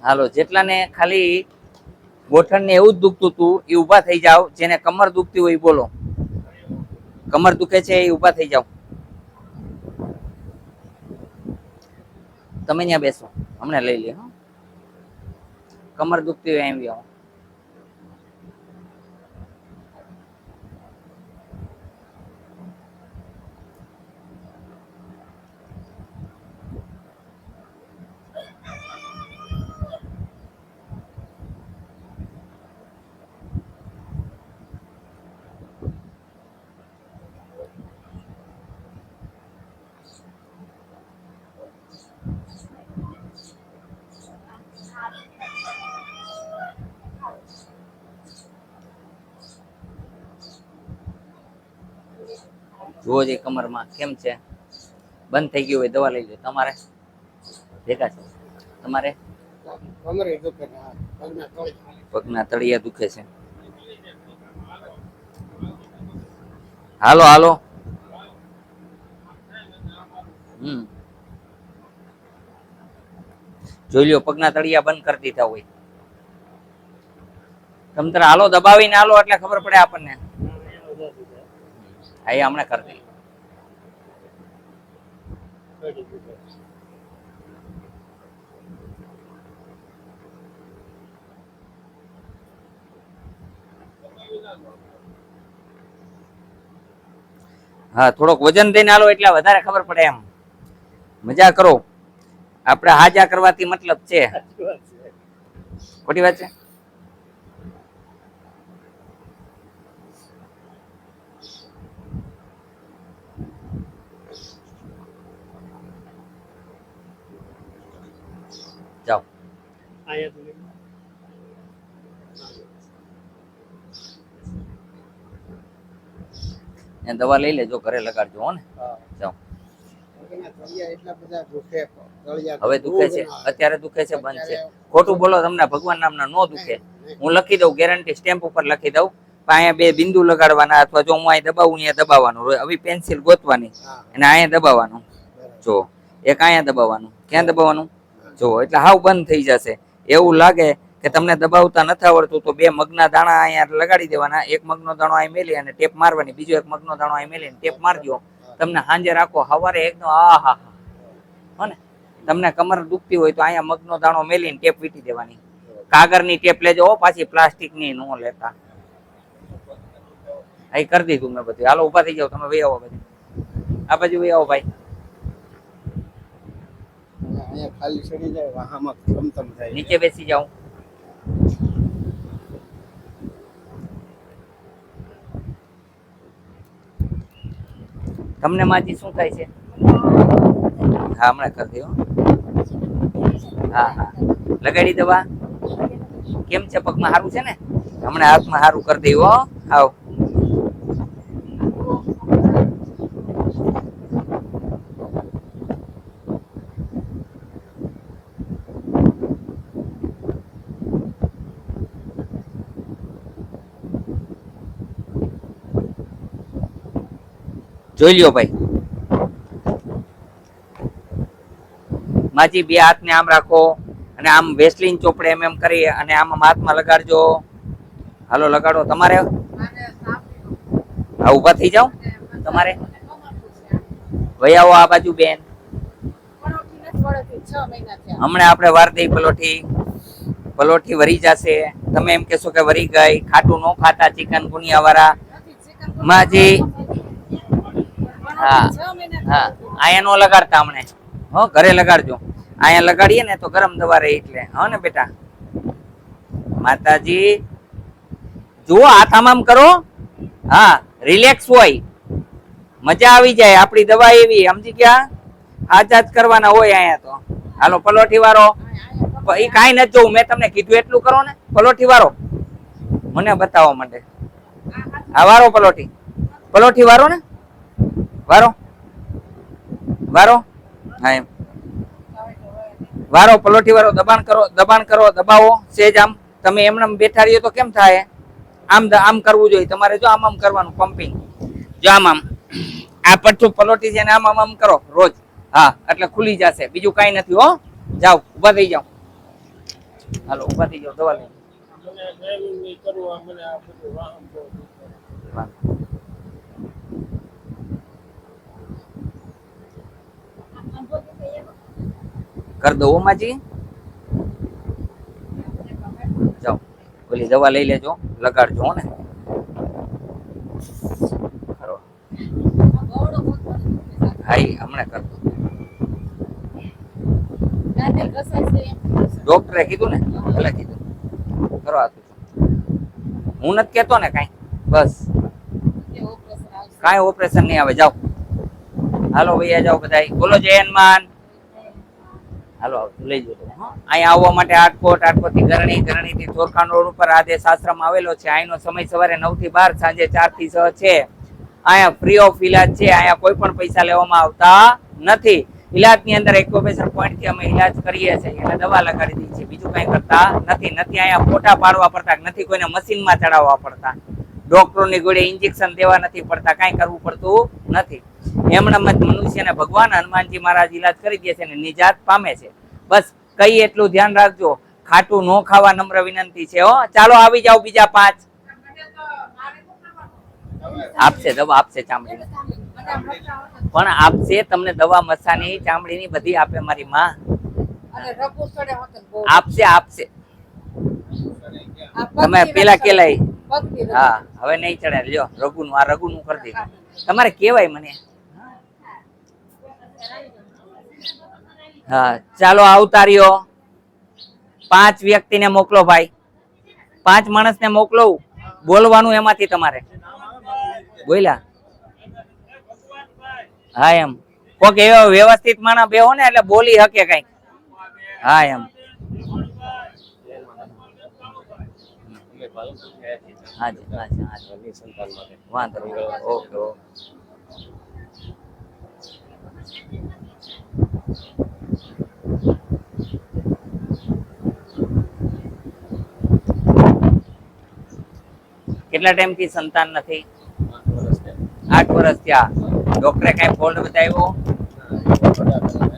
હાલો, જેટલાને ખાલી ગોઠણને એવું જ દુખતું હતું એ ઊભા થઈ જાવ. જેને કમર દુખતી હોય એ બોલો. કમર દુખે છે એ ઊભા થઈ જાવ. તમે ત્યાં બેસો, હમણાં લઈ લે. કમર દુખતી હોય એમ આવો. જુઓ જે કમરમાં કેમ છે, બંધ થઈ ગયું હોય દવા લઈ લો. તમારે ભેગા છે? તમારે પગના તળિયા દુખે છે. હાલો હાલો. જોઈ લ્યો પગના તળિયા બંધ કરી દીધા હોય. તમે તારે હાલો, દબાવીને હાલો એટલે ખબર પડે આપણને. હા, એ હમણાં કરી દઈએ. હા, થોડોક વજન દઈને હાલો એટલે વધારે ખબર પડે. એમ મજા કરો. આપણે હાજા કરવાથી મતલબ છે, ખોટી વાત છે. જાઓ. દવા લઈ લેજો, ઘરે લગાડજો. હો ને? જાઓ. હવે દુખે છે, અત્યારે દુખે છે, બંધ છે. ખોટું બોલો, તમને ભગવાન નામના નો દુખે. હું લખી દઉં, ગેરંટી સ્ટેમ્પ ઉપર લખી દઉં. અહીંયા 2 બિંદુ લગાડવાના, અથવા જો હું અહીં દબાવું અહીંયા દબાવવાનું. હવે પેન્સિલ ગોતવાની અને અહીંયા દબાવવાનું. જો એક અહીંયા દબાવવાનું, ક્યાં દબાવવાનું જો, એટલે હાવ બંધ થઈ જશે. એવું લાગે કે તમને દબાવતા નથી આવડતું તો 2 મગના દાણા અહીંયા લગાડી દેવાના. એક મગનો દાણો અહીં મેલી અને ટેપ મારવાની, બીજો એક મગનો દાણો અહીં મેલીને ટેપ મારજો. તમને સાંજે રાખો, સવારે એકદમ આહા. હો ને? તમને કમર દુખતી હોય તો અહીંયા મગનો દાણો મેલીને ટેપ વીટી દેવાની. કાગળની ટેપ લેજો, પાછી પ્લાસ્ટિકની નો લેતા. અહીં કરી દીધું મેં બધું. હાલો ઊભા થઈ જાવ, તમે વહી આવો. બધું આ બાજુ વહી આવો ભાઈ. નીચે બેસી જાઓ. તમને માજી શું થાય છે? હા, હમણાં કરી દો. હા હા, લગાડી દવા. કેમ છે પગમાં? સારું છે ને? હમણાં હાથમાં સારું કરી દઈ. હો આવ. જોઈ લ્યો ભાઈ. માજી 2 હાથને આમ રાખો અને આમ વેસલીન ચોપડે એમ કરી અને આમ હાથમાં લગાડજો. હાલો લગાડો. તમારે હા, ઊભા થઈ જાઓ. તમારે વહી આવો આ બાજુ બેન. હમણાં આપણે વાર દઈ પલોઠી વરી જશે. તમે એમ કેશો કે વરી ગઈ. ખાટું નો ખાતા ચિકનગુનિયા વાળા માજી. હા હા, અહીંયા નો લગાડતા હમણે. હો, ઘરે લગાડજો. અહીંયા લગાડીએ ને તો ગરમ દવા રહે એટલે. હો ને બેટા? માતાજી જુઓ, હાથ આમ કરો. હા, રિલેક્સ હોય, મજા આવી જાય. આપણી દવા એવી, સમજી ગયા? હાથ કરવાના હોય અહીંયા તો. હાલો પલોઠી વાળો. એ કાંઈ નથી જોવું, મેં તમને કીધું એટલું કરો ને. પલોઠી વાળો મને બતાવવા માટે. હા, વારો પલોઠી વાળો ને. વારો હા, એમ વારો પલોઠી વાળો. દબાણ કરો, દબાવો સેજ. આમ તમે એમને બેઠા રહીએ તો કેમ થાય? આમ કરવું જોઈએ તમારે. જો આમ કરવાનું, પમ્પિંગ. જો આમ આ પટ્ટું પલોઠી છે ને આમ કરો રોજ. હા, એટલે ખુલી જશે. બીજું કઈ નથી. હો, જાઓ ઊભા થઈ જાઓ. હાલો ઉભા થઈ જાઓ, દવા લઈ મને ડ્રાઇવિંગ નહીં કરવું, મને આ બધું વાહન બહુ દુખે. કર દો માજી, જાઓ ઓલી દવા લઈ લેજો, લગાડજો હો ને. ખરો હા હમણાં કર દો. ડોક્ટરે કીધું ને, ભલે કીધું કરો આતું. હું નથી કેતો ને કાંઈ, બસ કાંઈ ઓપરેશન નહીં આવે. જાઓ હાલો ભૈયા જાઓ બધા, બોલો જય હનુમાન. હાલો લઈ જજો. અહીંયા આવવા માટે આટકોટ થી ગરણી, ગરણી થી ચોરખાન રોડ ઉપર આદેશ આશ્રમ આવેલો છે. અહીંનો સમય સવારે 9 થી 12, સાંજે 4 થી 6 છે. અહીંયા ફ્રી ઓફ ઇલાજ છે. અહીંયા કોઈ પણ પૈસા લેવામાં આવતા નથી. ઇલાજની અંદર એક્યુપ્રેશર પોઈન્ટ થી અમે ઇલાજ કરીએ છીએ, એટલે દવા લગાડી દઈએ છીએ, બીજું કઈ કરતા નથી. અહીંયા ફોટા પાડવા પડતા નથી, કોઈને મશીનમાં ચડાવવા પડતા, ડોક્ટરોની ગોળે ઇન્જેક્શન દેવા નથી પડતા, કાંઈ કરવું પડતું નથી. એમણામ જ મનુષ્યને ભગવાન હનુમાનજી મહારાજ ઇલાજ કરી દે છે ને નિજાત પામે છે. બસ કઈ એટલું ધ્યાન રાખજો, ખાટું નો ખાવા નમ્ર વિનંતી છે હો. ચાલો આવી જાઓ બીજા 5. આપશે દવા, આપશે ચામડીની પણ આપશે તમને દવા, મસાની ચામડીની બધી આપે મારી માં. આપશે આપશે. તમે પેલા કેલાય હા હવે નહીં ચડે. લ્યો રઘુનું, આ રઘુનું કરી દીધું. તમારે કેવાય મને. હા ચાલો આવતા રહ્યો. 5 વ્યક્તિને મોકલો ભાઈ, 5 માણસને મોકલો. બોલવાનું એમાંથી તમારે બોલ્યા. હા એમ કોક એવો વ્યવસ્થિત માણસ બેહો ને એટલે બોલી હકે કઈક. હા એમ હાજી હાજી હાજી વાંધો નહીં. Okay okay. કેટલા ટાઈમ થી સંતાન નથી? 8 વર્ષ થયા. ડોક્ટરે કઈ ફોલ્ટ બતાવ્યો?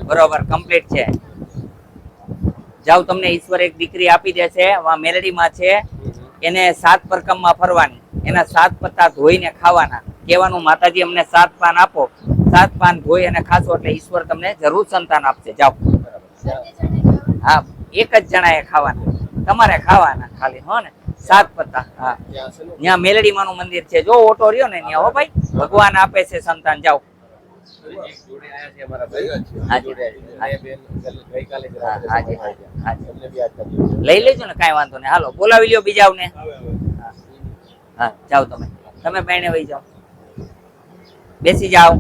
બરોબર કમ્પ્લીટ છે. જાવ તમને ઈશ્વર એક દીકરી આપી દેશે. મેરડીમાં છે, એને 7 પરકમમાં ફરવાની, એના 7 પત્તા ધોઈને ખાવાના. કહેવાનું માતાજી અમને 7 પાન આપો, 7 પાન ધોઈ અને ખાશો એટલે ઈશ્વર તમને જરૂર સંતાન આપશે. જાઓ. હા એક જ જણાએ ખાવાના, તમારે ખાવાના ખાલી હો ને 7 પત્તા. હા ત્યાં મેલડીમાં નું મંદિર છે, જો ઓટો રહ્યો ને ત્યાં. હો ભાઈ ભગવાન આપે છે સંતાન. જાઓ. લઈ લેજો ને કઈ વાંધો નહીં. હાલો બોલાવી લ્યો બીજાને. હા જાઓ તમે, તમે પહેણે વહી જાઓ, બેસી જાઓ.